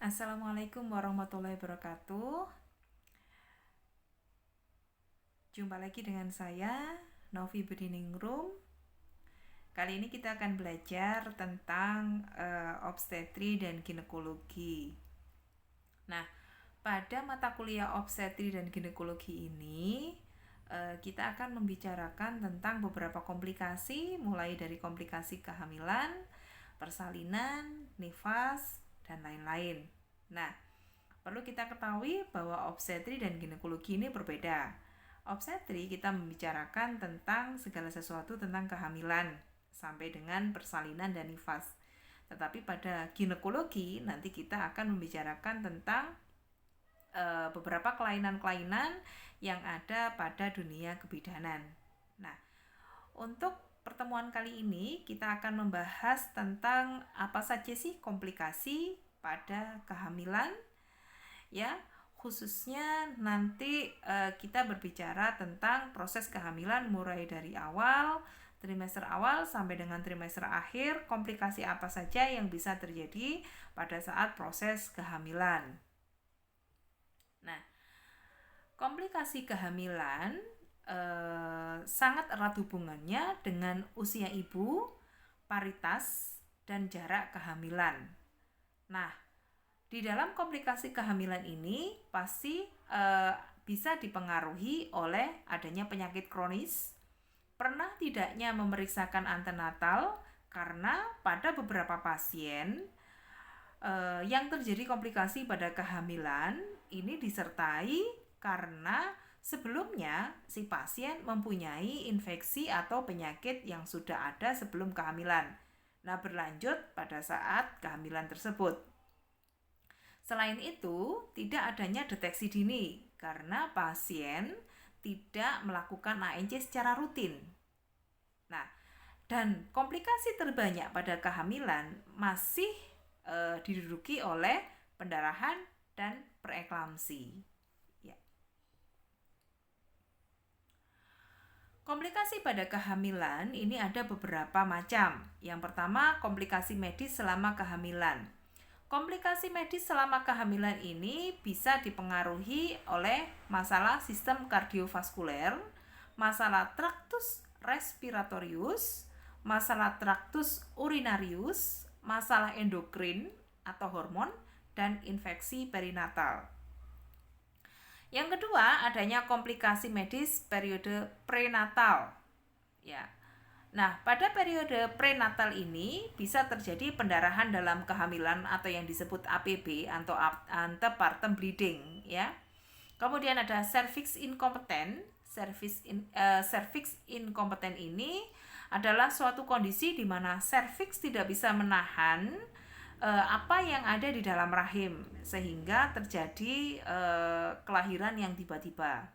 Assalamualaikum warahmatullahi wabarakatuh. Jumpa lagi dengan saya, Novi Bediningrum. Kali ini kita akan belajar tentang obstetri dan ginekologi. Nah, pada mata kuliah obstetri dan ginekologi ini, kita akan membicarakan tentang beberapa komplikasi, mulai dari komplikasi kehamilan, persalinan, nifas, dan lain-lain. Nah, perlu kita ketahui bahwa obstetri dan ginekologi ini berbeda. Obstetri kita membicarakan tentang segala sesuatu tentang kehamilan sampai dengan persalinan dan nifas. Tetapi pada ginekologi nanti kita akan membicarakan tentang beberapa kelainan-kelainan yang ada pada dunia kebidanan. Nah, untuk pertemuan kali ini kita akan membahas tentang apa saja sih komplikasi pada kehamilan, ya, khususnya nanti kita berbicara tentang proses kehamilan mulai dari trimester awal sampai dengan trimester akhir, komplikasi apa saja yang bisa terjadi pada saat proses kehamilan. Nah, komplikasi kehamilan sangat erat hubungannya dengan usia ibu, paritas, dan jarak kehamilan. Nah, di dalam komplikasi kehamilan ini pasti bisa dipengaruhi oleh adanya penyakit kronis, pernah tidaknya memeriksakan antenatal, karena pada beberapa pasien yang terjadi komplikasi pada kehamilan ini disertai karena sebelumnya si pasien mempunyai infeksi atau penyakit yang sudah ada sebelum kehamilan. Nah, berlanjut pada saat kehamilan tersebut. Selain itu, tidak adanya deteksi dini karena pasien tidak melakukan ANC secara rutin. Nah, dan komplikasi terbanyak pada kehamilan masih diduduki oleh pendarahan dan preeklamsi. Ya. Komplikasi pada kehamilan ini ada beberapa macam. Yang pertama, komplikasi medis selama kehamilan. Komplikasi medis selama kehamilan ini bisa dipengaruhi oleh masalah sistem kardiovaskuler, masalah traktus respiratorius, masalah traktus urinarius, masalah endokrin atau hormon, dan infeksi perinatal. Yang kedua, adanya komplikasi medis periode prenatal. Ya. Nah, pada periode prenatal ini bisa terjadi pendarahan dalam kehamilan atau yang disebut APB atau antepartum bleeding, ya. Kemudian ada cervix incompetence. Cervix incompetence ini adalah suatu kondisi di mana cervix tidak bisa menahan apa yang ada di dalam rahim sehingga terjadi kelahiran yang tiba-tiba.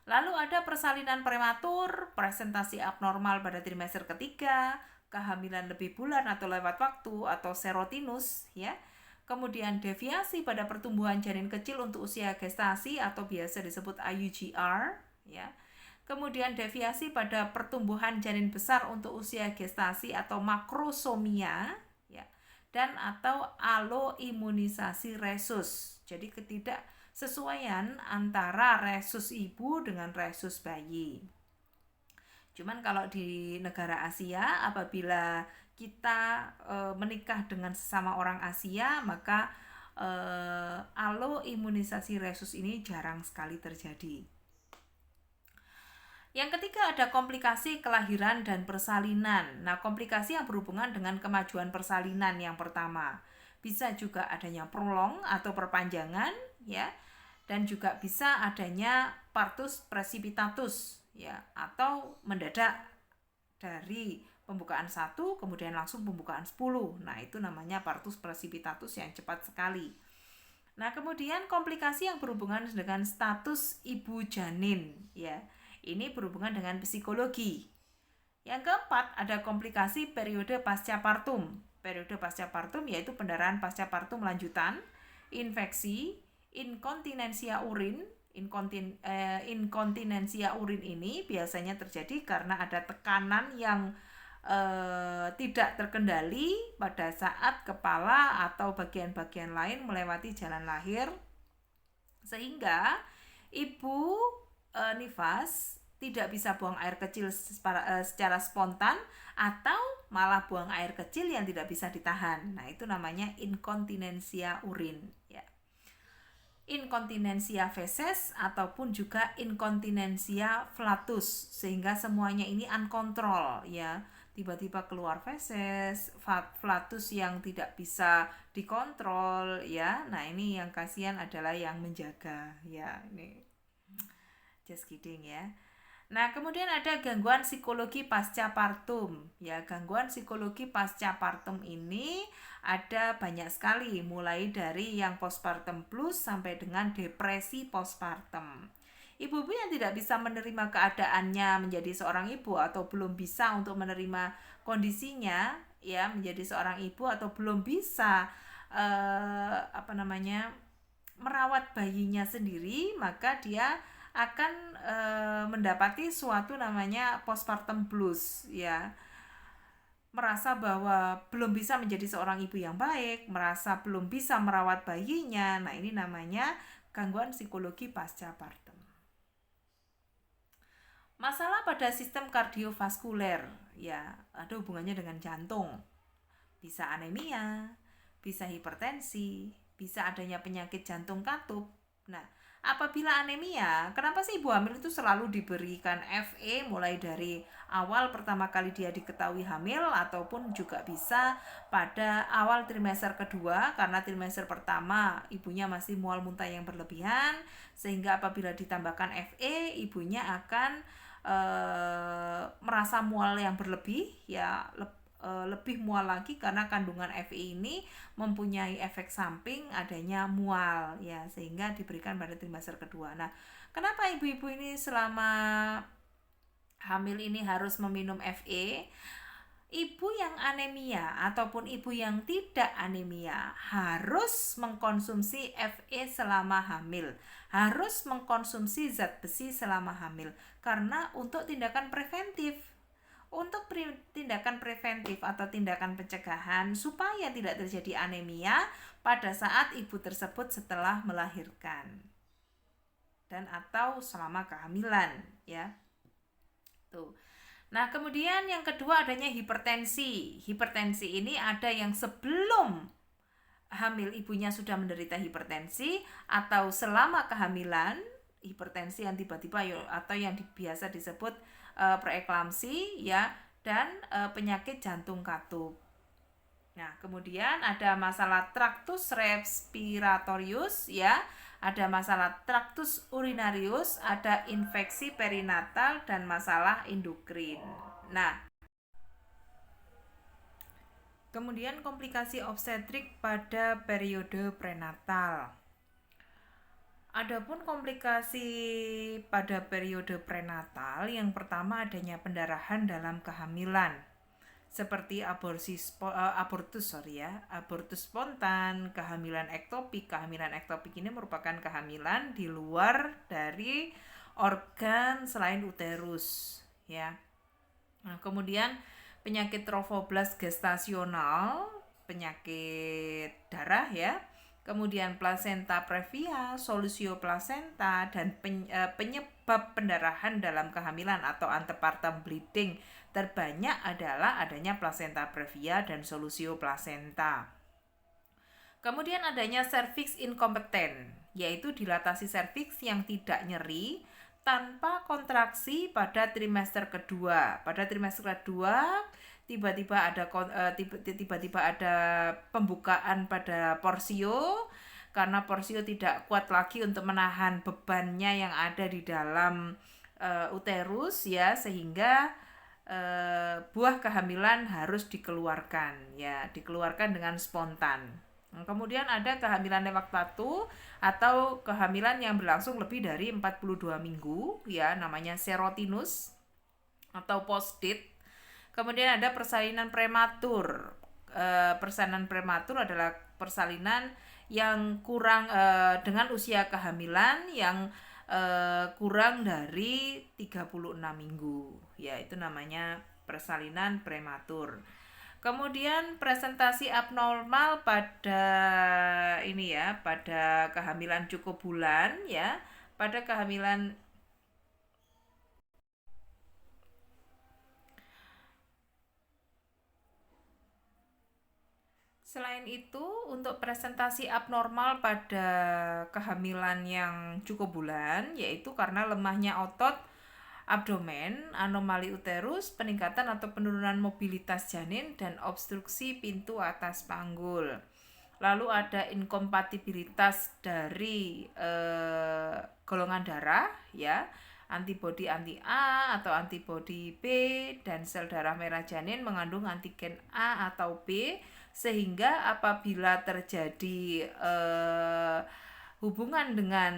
Lalu ada persalinan prematur, presentasi abnormal pada trimester ketiga, kehamilan lebih bulan atau lewat waktu atau serotinus, ya. Kemudian deviasi pada pertumbuhan janin kecil untuk usia gestasi atau biasa disebut IUGR, ya. Kemudian deviasi pada pertumbuhan janin besar untuk usia gestasi atau makrosomia, ya. Dan atau aloimunisasi resus. Jadi ketidaksesuaian antara resus ibu dengan resus bayi. Cuman kalau di negara Asia, apabila kita menikah dengan sesama orang Asia, maka aloimunisasi resus ini jarang sekali terjadi. Yang ketiga ada komplikasi kelahiran dan persalinan. Nah, komplikasi yang berhubungan dengan kemajuan persalinan yang pertama. Bisa juga adanya prolong atau perpanjangan, ya. Dan juga bisa adanya partus precipitatus, ya, atau mendadak dari pembukaan 1 kemudian langsung pembukaan 10. Nah, itu namanya partus precipitatus yang cepat sekali. Nah, kemudian komplikasi yang berhubungan dengan status ibu janin, ya. Ini berhubungan dengan psikologi. Yang keempat, ada komplikasi periode pasca partum. Periode pasca partum yaitu pendarahan pasca partum lanjutan, infeksi, inkontinensia urin. Inkontinensia urin ini biasanya terjadi karena ada tekanan yang tidak terkendali pada saat kepala atau bagian-bagian lain melewati jalan lahir, sehingga ibu nifas tidak bisa buang air kecil secara spontan atau malah buang air kecil yang tidak bisa ditahan. Nah, itu namanya inkontinensia urin ya. Inkontinensia feses ataupun juga inkontinensia flatus, sehingga semuanya ini uncontrol ya. Tiba-tiba keluar feses, flatus yang tidak bisa dikontrol ya. Nah, ini yang kasihan adalah yang menjaga ya. Ini just kidding ya. Nah, kemudian ada gangguan psikologi pasca partum. Ya, gangguan psikologi pasca partum ini ada banyak sekali, mulai dari yang postpartum blues sampai dengan depresi postpartum. Ibu-ibu yang tidak bisa menerima keadaannya menjadi seorang ibu atau belum bisa untuk menerima kondisinya ya menjadi seorang ibu atau belum bisa merawat bayinya sendiri, maka dia akan mendapati suatu namanya postpartum blues ya. Merasa bahwa belum bisa menjadi seorang ibu yang baik, merasa belum bisa merawat bayinya. Nah, ini namanya gangguan psikologi pasca partum. Masalah pada sistem kardiovaskuler ya, ada hubungannya dengan jantung. Bisa anemia, bisa hipertensi, bisa adanya penyakit jantung katup. Nah, apabila anemia, kenapa sih ibu hamil itu selalu diberikan FE mulai dari awal pertama kali dia diketahui hamil ataupun juga bisa pada awal trimester kedua, karena trimester pertama ibunya masih mual muntah yang berlebihan, sehingga apabila ditambahkan FE ibunya akan merasa mual yang berlebih ya, lebih mual lagi karena kandungan FE ini mempunyai efek samping adanya mual ya, sehingga diberikan pada trimester kedua. Nah, kenapa ibu-ibu ini selama hamil ini harus meminum FE? Ibu yang anemia ataupun ibu yang tidak anemia harus mengkonsumsi FE selama hamil, harus mengkonsumsi zat besi selama hamil, karena untuk tindakan preventif. Untuk tindakan preventif atau tindakan pencegahan supaya tidak terjadi anemia pada saat ibu tersebut setelah melahirkan dan atau selama kehamilan ya. Tuh. Nah, kemudian yang kedua adanya hipertensi. Hipertensi ini ada yang sebelum hamil ibunya sudah menderita hipertensi atau selama kehamilan hipertensi yang tiba-tiba atau yang biasa disebut preeklamsi ya, dan penyakit jantung katup. Nah, kemudian ada masalah traktus respiratorius ya, ada masalah traktus urinarius, ada infeksi perinatal dan masalah endokrin. Nah, kemudian komplikasi obstetrik pada periode prenatal. Adapun komplikasi pada periode prenatal, yang pertama adanya pendarahan dalam kehamilan, seperti abortus spontan, kehamilan ektopik. Kehamilan ektopik ini merupakan kehamilan di luar dari organ selain uterus ya. Nah, kemudian penyakit trophoblast gestasional, penyakit darah ya. Kemudian plasenta previa, solusio plasenta, dan penyebab pendarahan dalam kehamilan atau antepartum bleeding terbanyak adalah adanya plasenta previa dan solusio plasenta. Kemudian adanya serviks inkompeten, yaitu dilatasi serviks yang tidak nyeri tanpa kontraksi pada trimester kedua. Pada trimester kedua tiba-tiba ada pembukaan pada porsio, karena porsio tidak kuat lagi untuk menahan bebannya yang ada di dalam uterus ya, sehingga buah kehamilan harus dikeluarkan dengan spontan. Kemudian ada kehamilan lewat waktu atau kehamilan yang berlangsung lebih dari 42 minggu ya, namanya serotinus atau post-date. Kemudian ada persalinan prematur. Persalinan prematur adalah persalinan yang kurang dengan usia kehamilan yang kurang dari 36 minggu. Ya, itu namanya persalinan prematur. Kemudian presentasi abnormal pada ini ya, pada kehamilan cukup bulan ya, pada kehamilan Selain itu, untuk presentasi abnormal pada kehamilan yang cukup bulan, yaitu karena lemahnya otot abdomen, anomali uterus, peningkatan atau penurunan mobilitas janin, dan obstruksi pintu atas panggul. Lalu ada inkompatibilitas dari golongan darah, ya, antibodi anti A atau antibodi B, dan sel darah merah janin mengandung antigen A atau B, sehingga apabila terjadi hubungan dengan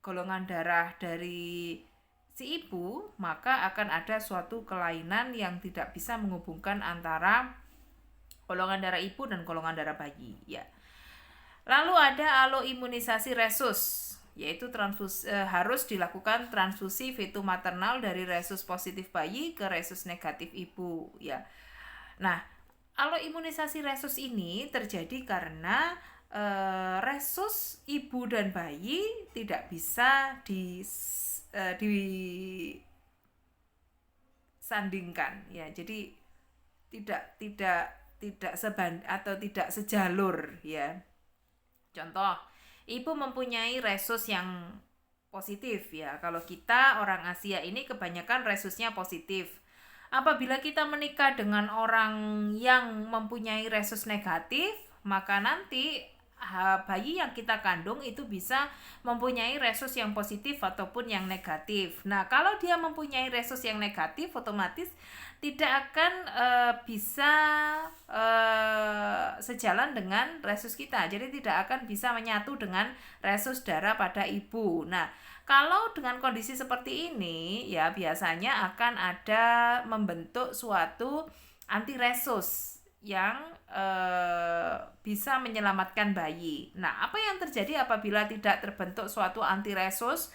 golongan darah dari si ibu, maka akan ada suatu kelainan yang tidak bisa menghubungkan antara golongan darah ibu dan golongan darah bayi ya. Lalu ada aloimunisasi resus, yaitu harus dilakukan transfusi fetu maternal dari resus positif bayi ke resus negatif ibu ya. Nah, aloimunisasi resus ini terjadi karena resus ibu dan bayi tidak bisa disandingkan ya. Jadi tidak sejalur ya. Contoh, ibu mempunyai resus yang positif ya. Kalau kita orang Asia ini kebanyakan resusnya positif. Apabila kita menikah dengan orang yang mempunyai resus negatif, maka nanti bayi yang kita kandung itu bisa mempunyai resus yang positif ataupun yang negatif. Nah, kalau dia mempunyai resus yang negatif, otomatis tidak akan bisa sejalan dengan resus kita. Jadi tidak akan bisa menyatu dengan resus darah pada ibu. Nah, kalau dengan kondisi seperti ini, ya biasanya akan ada membentuk suatu antiresus yang bisa menyelamatkan bayi. Nah, apa yang terjadi apabila tidak terbentuk suatu antiresus?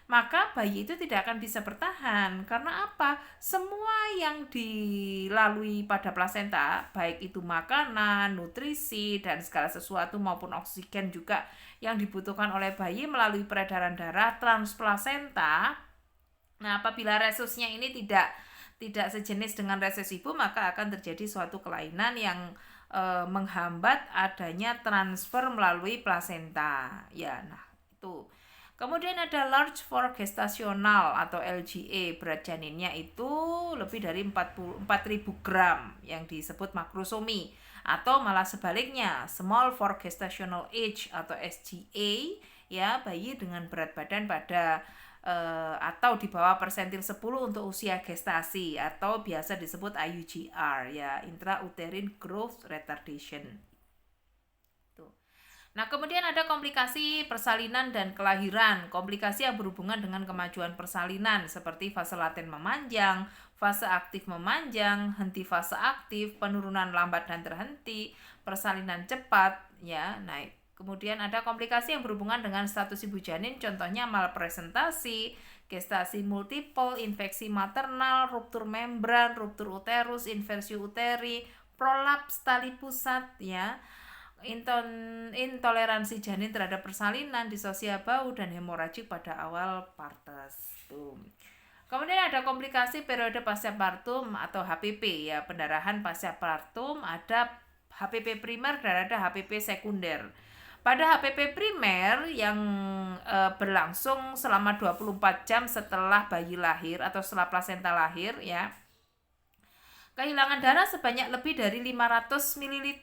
Maka bayi itu tidak akan bisa bertahan. Karena apa? Semua yang dilalui pada plasenta, baik itu makanan, nutrisi, dan segala sesuatu maupun oksigen juga yang dibutuhkan oleh bayi melalui peredaran darah transplasenta. Nah, apabila resusnya ini tidak sejenis dengan resus ibu, maka akan terjadi suatu kelainan yang menghambat adanya transfer melalui plasenta. Ya, nah itu. Kemudian ada large for gestasional atau LGA, berat janinnya itu lebih dari 4.000 gram yang disebut makrosomi. Atau malah sebaliknya, small for gestational age atau SGA, ya, bayi dengan berat badan pada atau di bawah persentil 10 untuk usia gestasi atau biasa disebut IUGR ya, intrauterine growth retardation. Tuh. Nah, kemudian ada komplikasi persalinan dan kelahiran. Komplikasi yang berhubungan dengan kemajuan persalinan seperti fase laten memanjang, fase aktif memanjang, henti fase aktif, penurunan lambat dan terhenti, persalinan cepat ya. Nah, kemudian ada komplikasi yang berhubungan dengan status ibu janin, contohnya malpresentasi, gestasi multiple, infeksi maternal, ruptur membran, ruptur uterus, inversi uteri, prolaps tali pusat ya, intoleransi janin terhadap persalinan, disosia bau, dan hemoragik pada awal partes. Tuh. Kemudian ada komplikasi periode pasca-partum atau HPP ya, pendarahan pasca-partum, ada HPP primer dan ada HPP sekunder. Pada HPP primer yang berlangsung selama 24 jam setelah bayi lahir atau setelah plasenta lahir ya, kehilangan darah sebanyak lebih dari 500 ml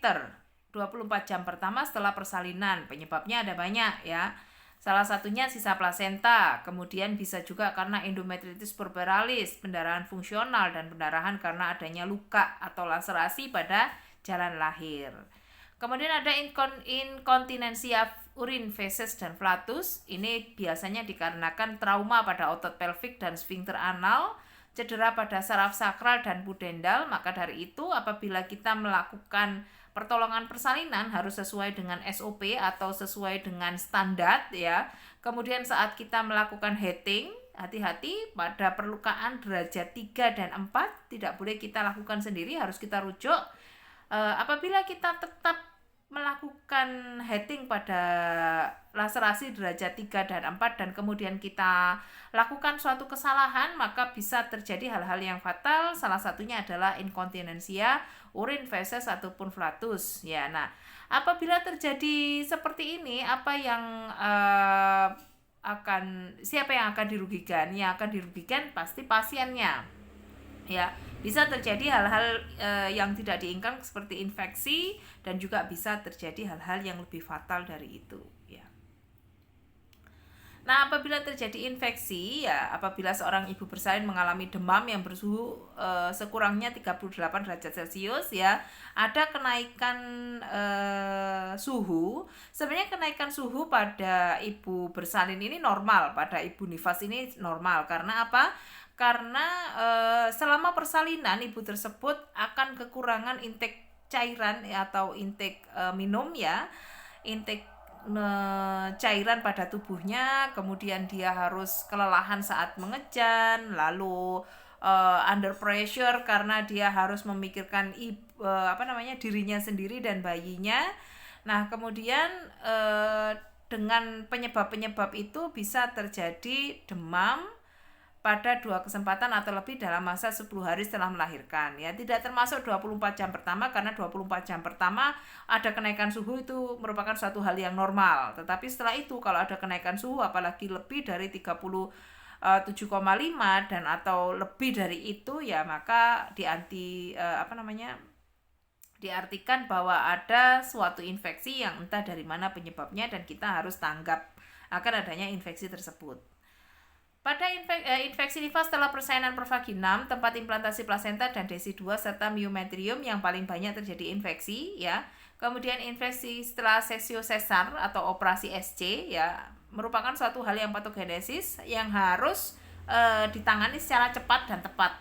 24 jam pertama setelah persalinan. Penyebabnya ada banyak ya. Salah satunya sisa plasenta, kemudian bisa juga karena endometritis puerperalis, pendarahan fungsional, dan pendarahan karena adanya luka atau laserasi pada jalan lahir. Kemudian ada inkontinensia urin, feses, dan flatus. Ini biasanya dikarenakan trauma pada otot pelvik dan sphincter anal, cedera pada saraf sakral dan pudendal. Maka dari itu apabila kita melakukan pertolongan persalinan harus sesuai dengan SOP atau sesuai dengan standar ya. Kemudian saat kita melakukan heating hati-hati pada perlukaan derajat 3 dan 4 tidak boleh kita lakukan sendiri, harus kita rujuk. Apabila kita tetap melakukan heading pada laserasi derajat 3 dan 4 dan kemudian kita lakukan suatu kesalahan, maka bisa terjadi hal-hal yang fatal. Salah satunya adalah inkontinensia, urin, feses ataupun flatus. Ya, nah, apabila terjadi seperti ini, siapa yang akan dirugikan? Yang akan dirugikan pasti pasiennya. Ya, bisa terjadi hal-hal yang tidak diinginkan seperti infeksi dan juga bisa terjadi hal-hal yang lebih fatal dari itu, ya. Nah, apabila terjadi infeksi, ya, apabila seorang ibu bersalin mengalami demam yang bersuhu sekurangnya 38 derajat Celcius, ya, ada kenaikan suhu. Sebenarnya kenaikan suhu pada ibu bersalin ini normal, pada ibu nifas ini normal. Karena apa? Karena selama persalinan ibu tersebut akan kekurangan intake cairan atau intake minum, ya, intake cairan pada tubuhnya, kemudian dia harus kelelahan saat mengejan, lalu under pressure karena dia harus memikirkan dirinya sendiri dan bayinya. Nah, kemudian dengan penyebab-penyebab itu bisa terjadi demam pada 2 kesempatan atau lebih dalam masa 10 hari setelah melahirkan, ya. Tidak termasuk 24 jam pertama, karena 24 jam pertama ada kenaikan suhu itu merupakan suatu hal yang normal. Tetapi setelah itu kalau ada kenaikan suhu apalagi lebih dari 37,5 dan atau lebih dari itu, ya, maka diartikan bahwa ada suatu infeksi yang entah dari mana penyebabnya dan kita harus tanggap akan adanya infeksi tersebut. Pada infeksi nifas setelah persalinan pervaginam, tempat implantasi plasenta dan desi-2 serta myometrium yang paling banyak terjadi infeksi, ya. Kemudian infeksi setelah sesio sesar atau operasi SC, ya, merupakan suatu hal yang patogenesis yang harus ditangani secara cepat dan tepat.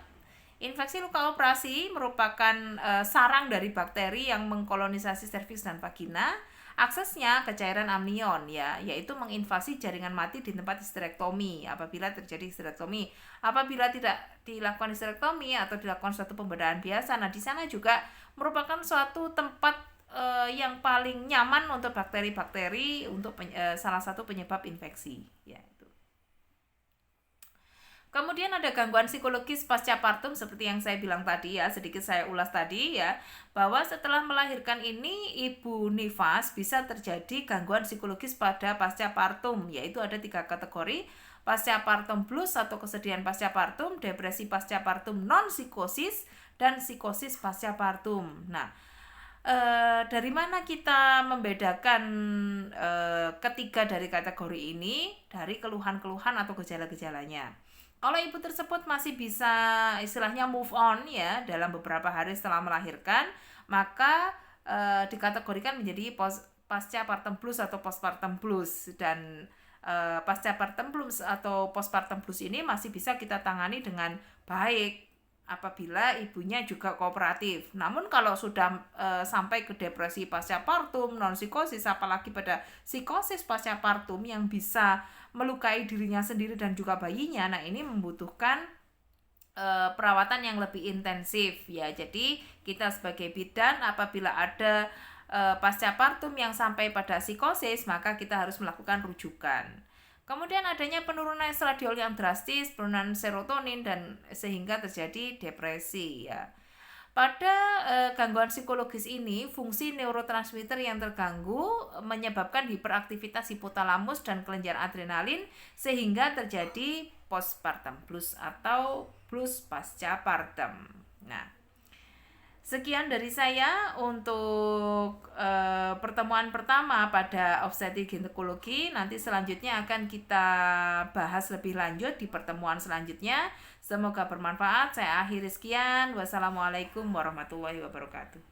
Infeksi luka operasi merupakan sarang dari bakteri yang mengkolonisasi serviks dan vagina. Aksesnya ke cairan amnion, ya, yaitu menginvasi jaringan mati di tempat histerektomi apabila terjadi histerektomi. Apabila tidak dilakukan histerektomi atau dilakukan suatu pembedahan biasa, nah di sana juga merupakan suatu tempat yang paling nyaman untuk bakteri-bakteri untuk salah satu penyebab infeksi, ya. Kemudian ada gangguan psikologis pasca partum seperti yang saya bilang tadi, ya, sedikit saya ulas tadi, ya, bahwa setelah melahirkan ini ibu nifas bisa terjadi gangguan psikologis pada pasca partum, yaitu ada 3 kategori: pasca partum blues atau kesedihan pasca partum, depresi pasca partum non psikosis, dan psikosis pasca partum. Nah, dari mana kita membedakan ketiga dari kategori ini? Dari keluhan-keluhan atau gejala-gejalanya. Kalau ibu tersebut masih bisa istilahnya move on, ya, dalam beberapa hari setelah melahirkan, maka dikategorikan menjadi pasca partum blues atau postpartum blues. Dan pasca partum blues atau postpartum blues ini masih bisa kita tangani dengan baik apabila ibunya juga kooperatif. Namun kalau sudah sampai ke depresi pasca partum, non psikosis, apalagi pada psikosis pasca partum yang bisa melukai dirinya sendiri dan juga bayinya, nah ini membutuhkan perawatan yang lebih intensif, ya. Jadi kita sebagai bidan apabila ada pasca partum yang sampai pada psikosis, maka kita harus melakukan rujukan. Kemudian adanya penurunan estradiol yang drastis, penurunan serotonin, dan sehingga terjadi depresi, ya. Pada gangguan psikologis ini, fungsi neurotransmitter yang terganggu menyebabkan hiperaktivitas hipotalamus dan kelenjar adrenalin sehingga terjadi postpartum blues atau blues pasca partum. Nah, sekian dari saya untuk pertemuan pertama pada obstetrik ginekologi. Nanti selanjutnya akan kita bahas lebih lanjut di pertemuan selanjutnya. Semoga bermanfaat. Saya akhiri sekian. Wassalamualaikum warahmatullahi wabarakatuh.